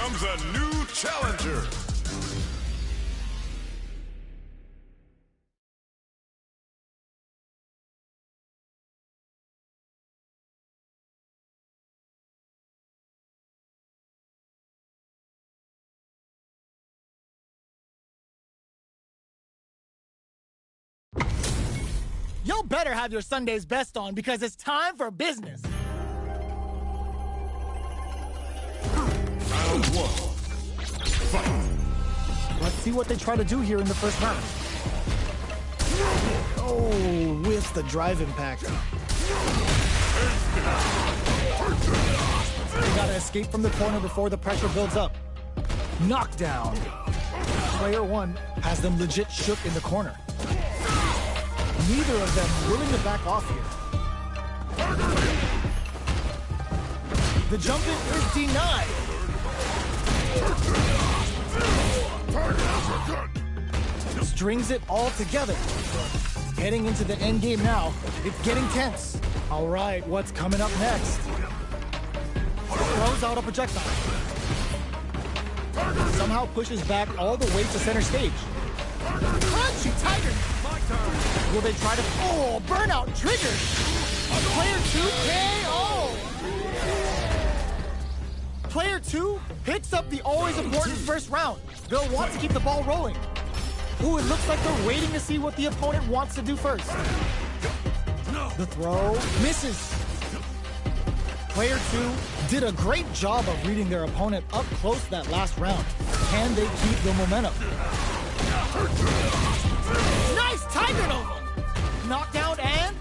comes a new challenger. Y'all better have your Sunday's best on because it's time for business. Round one. Fight. Let's see what they try to do here in the first round. Oh, with the drive impact. They gotta escape from the corner before the pressure builds up. Knockdown. Player one has them legit shook in the corner. Neither of them willing to back off here. The jump in is denied. Strings it all together. Heading into the end game now. It's getting tense. All right, what's coming up next? Throws out a projectile. Somehow pushes back all the way to center stage. Crunchy Tiger! Will they try to... Oh, burnout triggered! Player 2 KO! Player 2 picks up the always important first round. They'll want to keep the ball rolling. Ooh, it looks like they're waiting to see what the opponent wants to do first. The throw misses. Player 2 did a great job of reading their opponent up close that last round. Can they keep the momentum? Nice Tiger Nova! Knockdown and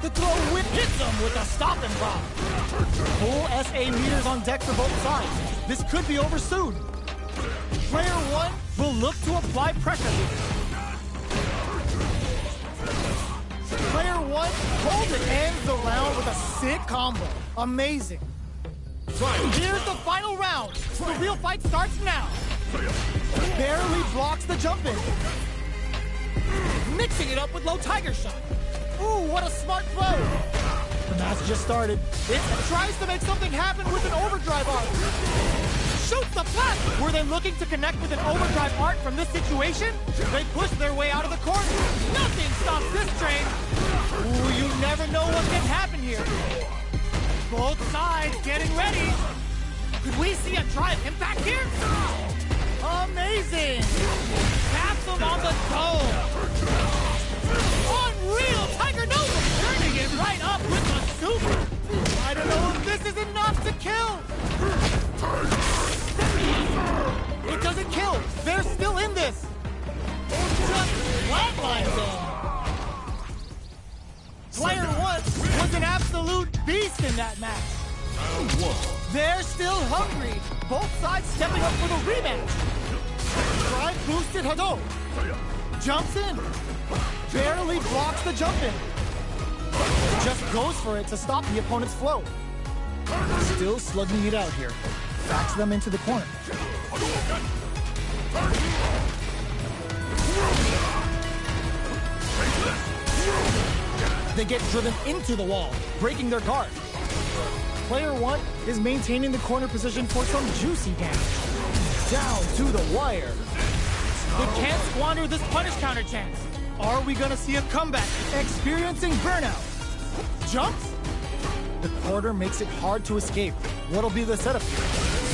the throw whip hits them with a stop and pop. Full SA meters on deck for both sides. This could be over soon. Player 1 will look to apply pressure here. Player 1 holds and ends the round with a sick combo. Amazing. Here's the final round. The real fight starts now. Barely blocks the jump in. Mixing it up with low tiger shot. Ooh, what a smart throw. The match just started. It tries to make something happen with an overdrive art. Shoots the flat. Were they looking to connect with an overdrive art from this situation? They push their way out of the corner. Nothing stops this train. Ooh, you never know what can happen here. Both sides getting ready. Could we see a drive impact here? Amazing! Taps him on the toe. Unreal! Tiger Nova turning it right up with the super. I don't know if this is enough to kill. It doesn't kill. They're still in this. Just flatlines them. Player 1 was an absolute beast in that match. They're still hungry. Both sides stepping up for the rematch. Drive boosted Hado. Jumps in. Barely blocks the jump in. Just goes for it to stop the opponent's flow. Still slugging it out here. Backs them into the corner. They get driven into the wall, breaking their guard. Player 1 is maintaining the corner position for some juicy damage. Down to the wire. They can't squander this punish counter chance. Are we gonna see a comeback? Experiencing burnout. Jumps? The quarter makes it hard to escape. What'll be the setup here?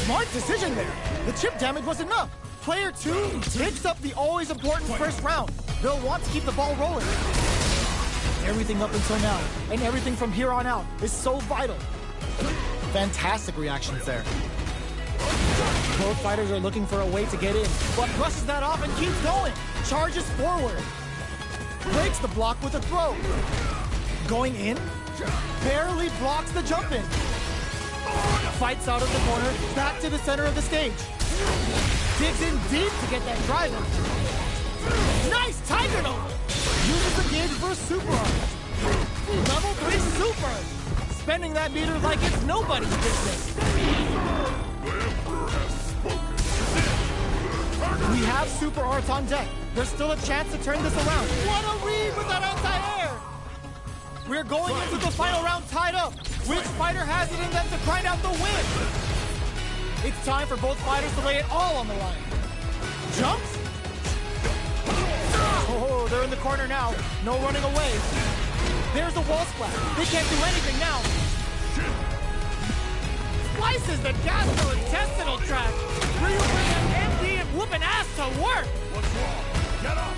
Smart decision there. The chip damage was enough. Player 2 picks up the always important first round. They'll want to keep the ball rolling. Everything up until now, and everything from here on out, is so vital. Fantastic reactions there. Both fighters are looking for a way to get in, but brushes that off and keeps going. Charges forward. Breaks the block with a throw. Going in. Barely blocks the jump in. Fights out of the corner, back to the center of the stage. Digs in deep to get that drive in. Nice Tiger Nova! Uses the gauge for super art. Level 3 super! Spending that meter like it's nobody's business. We have super arts on deck. There's still a chance to turn this around. What a read with that anti-air! We're going into the final round tied up. Which fighter has it in them to grind out the win? It's time for both fighters to lay it all on the line. Jumps? Oh, they're in the corner now. No running away. There's a wall splat. They can't do anything now. Slices the gastrointestinal tract. Ryu brings an MD and whooping ass to work. What's wrong? Get up!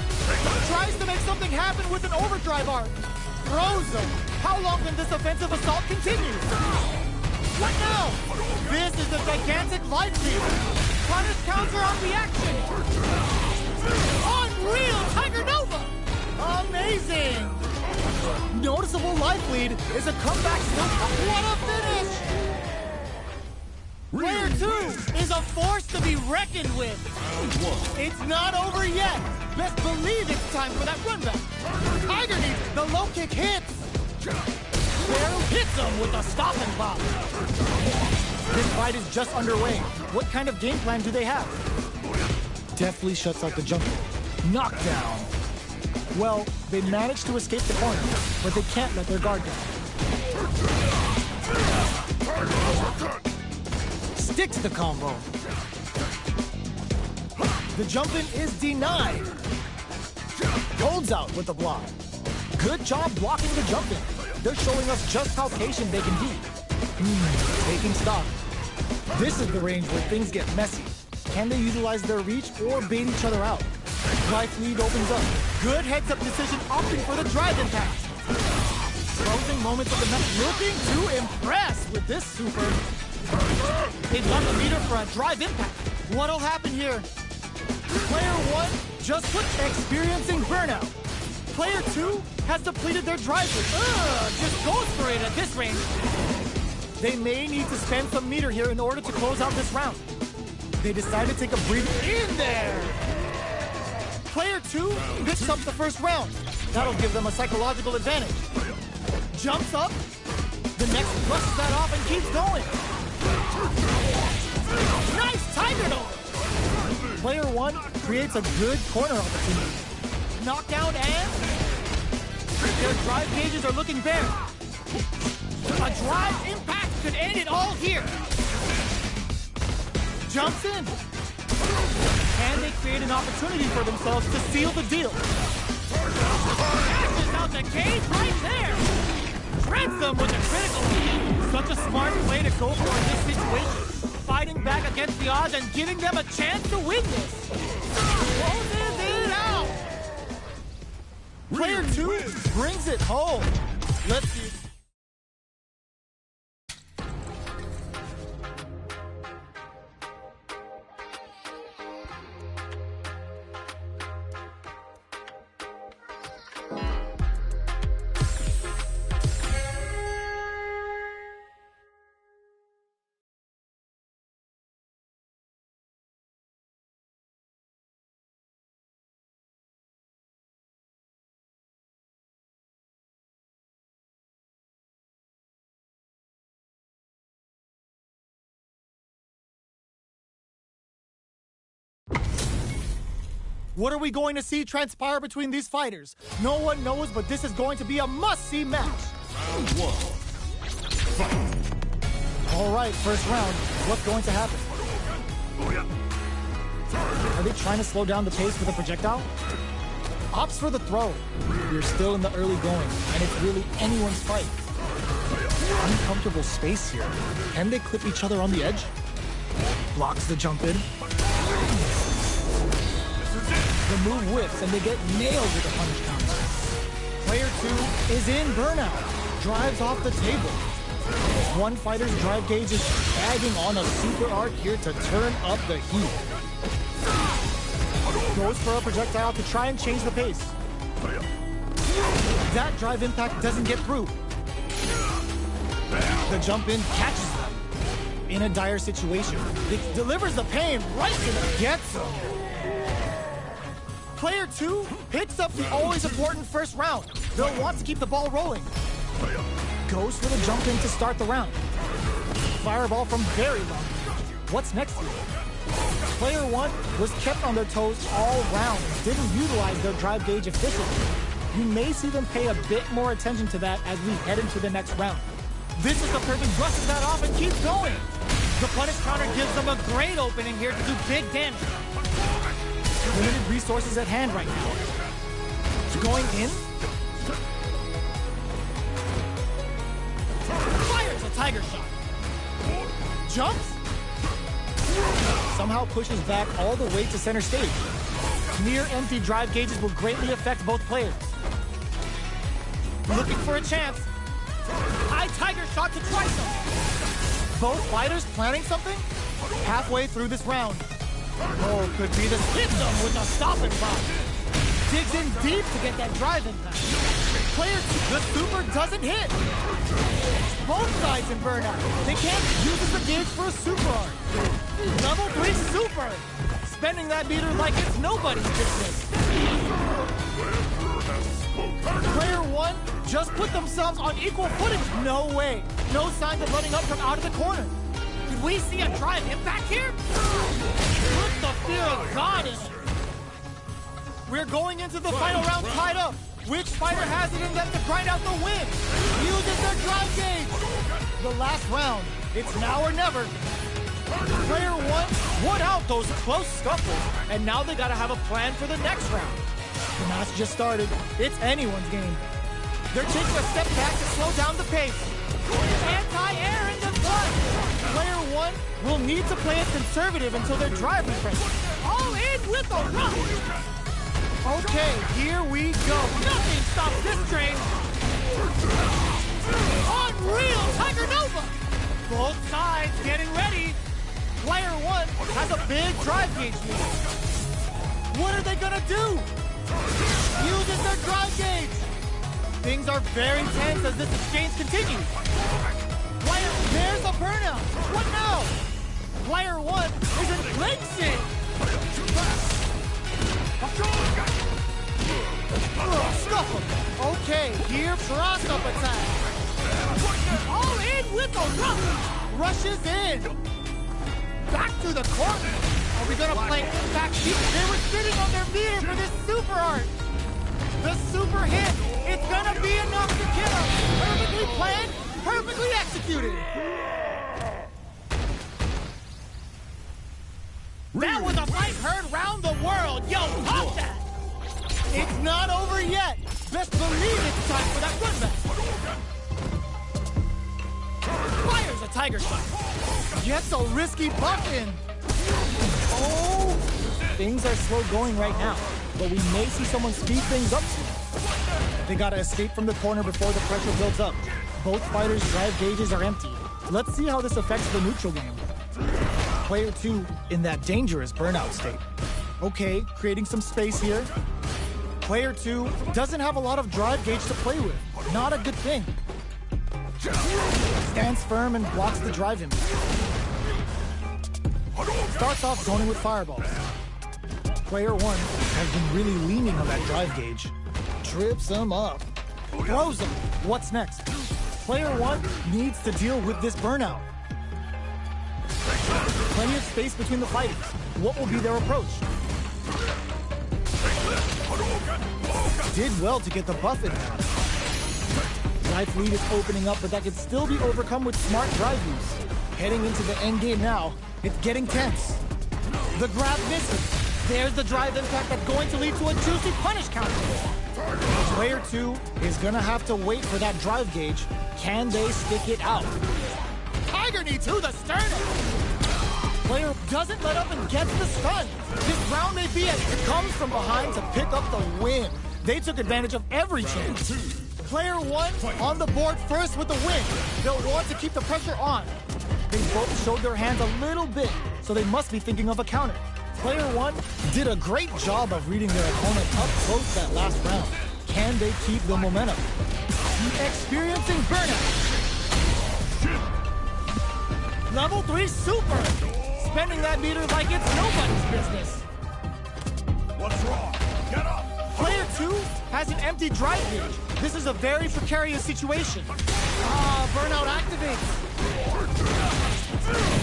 Tries to make something happen with an overdrive arc. Throws them. How long can this offensive assault continue? What now? This is a gigantic life lead. Punish counter on reaction. Unreal Tiger Nova. Amazing. Noticeable life lead is a comeback still. What a finish. Player 2 is a force to be reckoned with. It's not over yet. Best believe it's time for that run back. Tiger needs the low kick hits. Barrel hits him with a stopping block. This fight is just underway. What kind of game plan do they have? Deftly shuts out the jumper. Knockdown. Well, they managed to escape the corner, but they can't let their guard down. Sticks the combo. The jump-in is denied. Holds out with the block. Good job blocking the jump-in. They're showing us just how patient they can be. Taking stock. This is the range where things get messy. Can they utilize their reach or bait each other out? Life lead opens up. Good heads-up decision, opting for the drive impact. Closing moments of the match, looking to impress with this super. They've got the meter for a drive impact. What'll happen here? Player 1 just experiencing burnout. Player 2 has depleted their drive rate. Just goes for it at this range. They may need to spend some meter here in order to close out this round. They decide to take a breather in there. Player 2 picks up the first round. That'll give them a psychological advantage. Jumps up. The next brushes that off and keeps going. Nice Tiger Nova! Player 1 creates a good corner opportunity. Knockdown and their drive gauges are looking bare. A drive impact could end it all here. Jumps in. Can they create an opportunity for themselves to seal the deal? Dashes out the cage right there. Shreds them with a critical hit. Such a smart play to go for in this situation. Fighting back against the odds and giving them a chance to win this. Closes it out. Player 2 brings it home. Let's see. What are we going to see transpire between these fighters? No one knows, but this is going to be a must-see match. Round 1. Fight. All right, first round. What's going to happen? Are they trying to slow down the pace with a projectile? Opts for the throw. We're still in the early going, and it's really anyone's fight. Uncomfortable space here. Can they clip each other on the edge? Blocks the jump in. The move whips, and they get nailed with a punish counter. Player 2 is in burnout. Drives off the table. One fighter's drive gauge is dragging on a super arc here to turn up the heat. Goes for a projectile to try and change the pace. That drive impact doesn't get through. The jump in catches them. In a dire situation, it delivers the pain right to them. Gets them. Player 2 picks up the always important first round. They'll want to keep the ball rolling. Goes for the jump in to start the round. Fireball from very long. What's next here? Player 1 was kept on their toes all round and didn't utilize their drive gauge efficiently. You may see them pay a bit more attention to that as we head into the next round. This is the perfect brushes that off and keeps going. The punish counter gives them a great opening here to do big damage. Limited resources at hand right now. Going in. Fires a tiger shot. Jumps. Somehow pushes back all the way to center stage. Near empty drive gauges will greatly affect both players. Looking for a chance. High tiger shot to try something. Both fighters planning something? Halfway through this round. Oh, could be the system with a stopping block. Digs in deep to get that drive impact. Player 2, the super doesn't hit. Both sides in burnout. They can't use the gauge for a super art. Level 3 super. Spending that meter like it's nobody's business. Player 1 just put themselves on equal footing. No way. No signs of letting up from out of the corner. Did we see a drive impact here? Put the fear of God in it. We're going into the final round tied up. Which fighter has it in them to grind out the win? Uses their drive gauge. The last round. It's now or never. Player 1 won out those close scuffles, and now they gotta have a plan for the next round. The match just started. It's anyone's game. They're taking a step back to slow down the pace. Anti-air in the blood. Player 1 will need to play it conservative until their drive refreshes. All in with a rush. Okay, here we go. Nothing stops this train. Unreal Tiger Nova. Both sides getting ready. Player 1 has a big drive gauge lead. What are they gonna do? Uses their drive gauge. Things are very tense as this exchange continues. There's a burnout. What now? Player 1 is in clinching. Scuffle. Okay, here, cross-up attack. All in with a rush. Rushes in. Back to the corner. Are we gonna play impact? They were sitting on their meter for this super art. The super hit. It's gonna be enough to kill him. Perfectly planned, perfectly executed. That was a fight heard round the world. Yo, pop that. It's not over yet. Best believe it's time for that run back. Fires a tiger shot. Gets a risky buff in. Oh! Things are slow going right now, but we may see someone speed things up soon. They gotta escape from the corner before the pressure builds up. Both fighters' drive gauges are empty. Let's see how this affects the neutral game. Player 2 in that dangerous burnout state. Okay, creating some space here. Player 2 doesn't have a lot of drive gauge to play with. Not a good thing. Stands firm and blocks the drive impact. Starts off zoning with fireballs. Player 1 has been really leaning on that drive gauge. Trips him up. Throws him. What's next? Player 1 needs to deal with this burnout. Plenty of space between the fighters. What will be their approach? Did well to get the buff in there. Life lead is opening up, but that can still be overcome with smart drive use. Heading into the end game now, it's getting tense. The grab misses. There's the drive impact that's going to lead to a juicy punish counter. Player 2 is gonna have to wait for that drive gauge. Can they stick it out? Tiger knee to the sternum. Player doesn't let up and gets the stun. This round may be as it comes from behind to pick up the win. They took advantage of every chance. Player 1 on the board first with the win. They'll want to keep the pressure on. They both showed their hands a little bit, so they must be thinking of a counter. Player 1 did a great job of reading their opponent up close that last round. Can they keep the momentum? Experiencing burnout. Level 3 super. Spending that meter like it's nobody's business. What's wrong? Get up! Player 2 has an empty drive gauge. This is a very precarious situation. Burnout activates.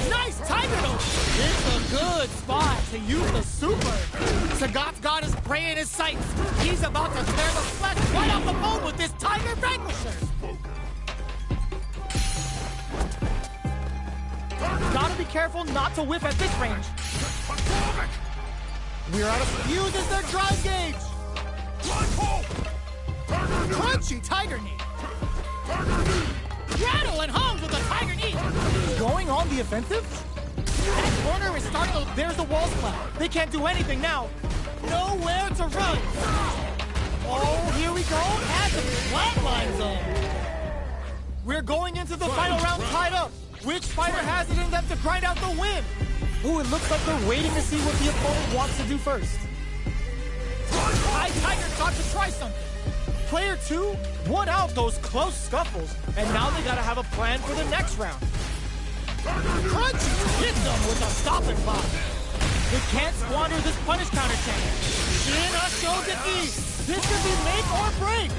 Nice tiger note. It's a good spot to use the super. Sagat's got his prey in his sights. He's about to tear the flesh right off the bone with this tiger vanquisher. Gotta be careful not to whiff at this range. We're out of fuses their drive gauge. Crunchy tiger knee. Rattle and hums with a tiger knee. Going on the offensive? That corner is starting. There's the wall splat. They can't do anything now. Nowhere to run. Oh, here we go. At the flatline zone. We're going into the final round tied up. Which fighter has it in them to grind out the win? Ooh, it looks like they're waiting to see what the opponent wants to do first. High Tiger thought to try something. Player 2 won out those close scuffles, and now they gotta have a plan for the next round. Crunchy hits them with a stopping block. They can't squander this punish counter chance. In a show defeat. This could be make or break.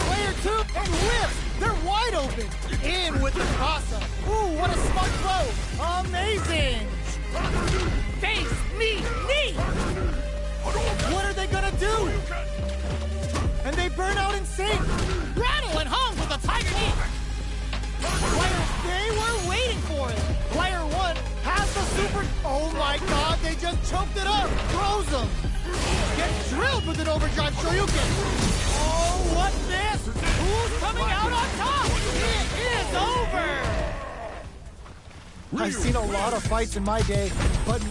Player 2 and whip. They're wide open. In with the cross-up. Ooh, what a smart throw. Amazing. Face, knee, knee. What are they gonna do? And they burn out in sync. Rattle and hum with a tiger knee. They were waiting for it. Player 1 has the super. Oh my God, they just choked it up. Throws them. Gets drilled with an overdrive Shoryuken. Oh, what's this? Who's coming out on top? It is over. I've seen a lot of fights in my day, but